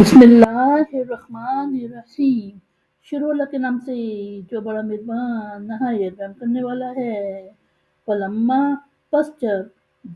بسم اللہ الرحمن الرحیم۔ شروع اللہ کے نام سے جو بڑا مہربان نہایت رحم کرنے والا ہے۔ فلما پس جب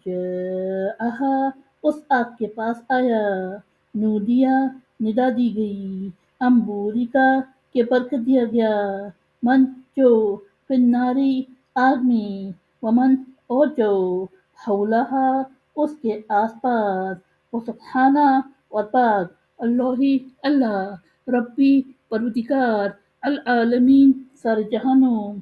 جاءہا اس آگ کے پاس آیا، نودیا ندا دی گئی، امبوری کا کہ برکت دیا گیا، من جو فی الناری آگ میں، ومن اور جو حولہا اس کے آس پاس، وسبحانہ اور پاک اللہ اللہ ربی پروردگار العالمین سارے جہانوں۔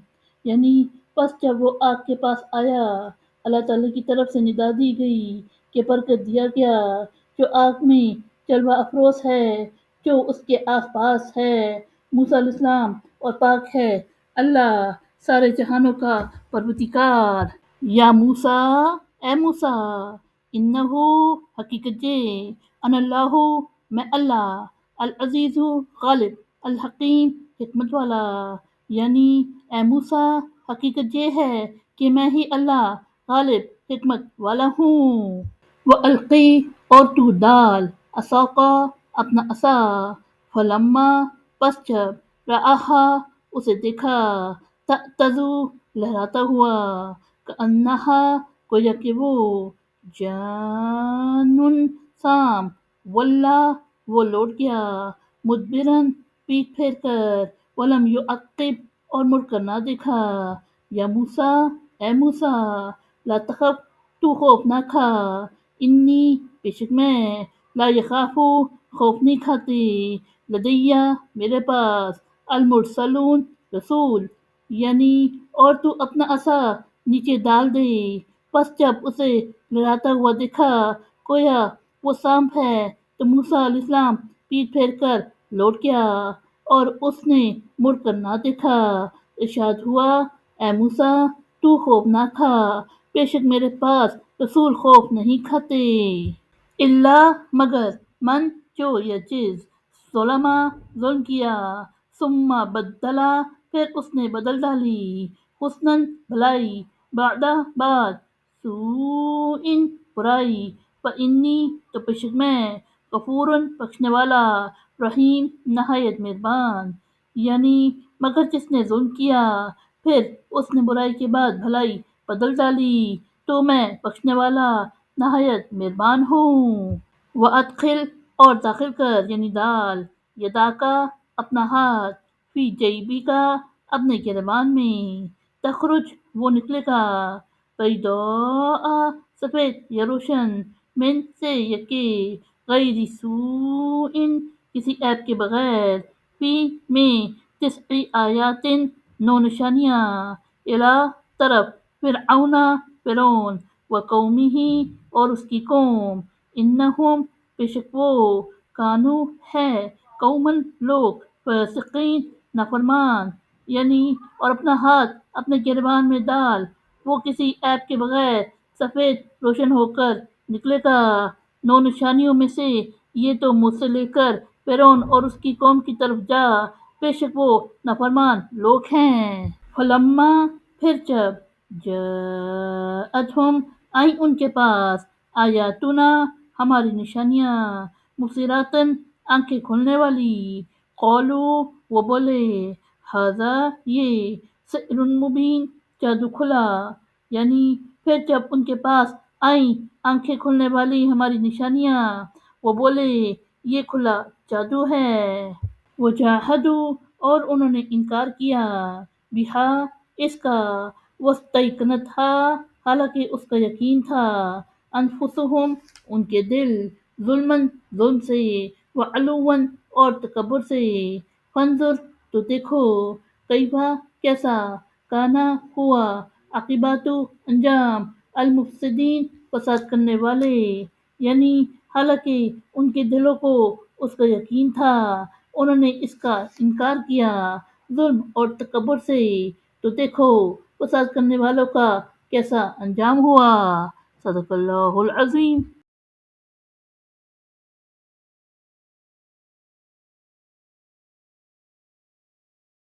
یعنی پس جب وہ آگ کے پاس آیا، اللہ تعالیٰ کی طرف سے ندا دی گئی کہ برکت دیا گیا جو آگ میں جلوہ افروز ہے، جو اس کے آس پاس ہے، موسیٰ علیہ السلام، اور پاک ہے اللہ سارے جہانوں کا پروردگار۔ یا موسیٰ اے موسیٰ، انہو حقیقت یہ، انا اللہ میں اللہ، العزیز غالب، الحکیم حکمت والا۔ یعنی اے موسیٰ حقیقت یہ ہے کہ میں ہی اللہ غالب حکمت والا ہوں۔ وَأَلْقِ اور تو ڈال، عصاکا اپنا عصا، فلما پس جب رآہا اسے دیکھا، تہتز لہراتا ہوا، کأنہا گویا کہ وہ جان سام، ولا وہ لوٹ گیا، مدبراً پیٹھ پھیر کر، ولم یعقب اور مڑ کر نہ دیکھا۔ یا موسیٰ اے موسیٰ، لا تخف تو خوف نہ کھا، انی بے شک میں، لا یخاف خوف نہیں کھاتی، لدیّ میرے پاس، المرسلون رسول۔ یعنی اور تو اپنا عصا نیچے ڈال دے، پس جب اسے لہراتا ہوا دیکھا گویا وہ سانپ ہے، تو موسیٰ علیہ السلام پیٹھ پھیر کر لوٹ گیا اور اس نے مڑ کر نہ دیکھا۔ ارشاد ہوا اے موسیٰ تو خوف نہ کھا، بے شک میرے پاس رسول خوف نہیں کھاتے۔ الا مگر من جو یا جس، ظلم ظلم کیا، ثم بدلا پھر اس نے بدل ڈالی، حسناً بھلائی، بعد سوء برائی، فإنی تو بے شک میں، غفور بخشنے والا، رحیم نہایت مہربان۔ یعنی مگر جس نے ظلم کیا پھر اس نے برائی کے بعد بھلائی بدل ڈالی تو میں بخشنے والا نہایت مہربان ہوں۔ وَأَدْخِلْ اور داخل کر یعنی ڈال، یداکا اپنا ہاتھ، فی جیبکا اپنے گریبان میں، تخرج وہ نکلے گا، بیضاء سفید یا روشن، من سے یکے، غیر سوء کسی عیب کے بغیر، فی میں، تسع آیات نو نشانیاں، الی طرف، فرعون فرعون، وقومہ اور اس کی قوم، انہم بے شک وہ، کانو ہے، قوماً لوگ، فاسقین نافرمان۔ یعنی اور اپنا ہاتھ اپنے گریبان میں ڈال، وہ کسی عیب کے بغیر سفید روشن ہو کر نکلے گا۔ نو نشانیوں میں سے یہ تو مجھ سے لے کر فرعون اور اس کی قوم کی طرف جا، بے شک وہ نافرمان لوگ ہیں۔ فلما پھر جب جاءتہم آئیں ان کے پاس، آیاتنا ہماری نشانیاں، مبصرات آنکھیں کھولنے والی، قالوا وہ بولے، ھذا یہ، سحر مبین جادو کھلا۔ یعنی پھر جب ان کے پاس آئیں آنکھیں کھولنے والی ہماری نشانیاں، وہ بولے یہ کھلا جادو ہے۔ وجاہدوا اور انہوں نے انکار کیا، بہا اس کا، واستیقنتھا حالانکہ اس کا یقین تھا، انفسہم ان کے دل، ظلماً ظلم سے، وعلواً اور تکبر سے، فانظر تو دیکھو، کیف کیسا، کانا ہوا، عاقبۃ انجام، المفسدین فساد کرنے والے۔ یعنی حالانکہ ان کے دلوں کو اس کا یقین تھا، انہوں نے اس کا انکار کیا ظلم اور تکبر سے، تو دیکھو فساد کرنے والوں کا کیسا انجام ہوا۔ صدق اللہ العظیم۔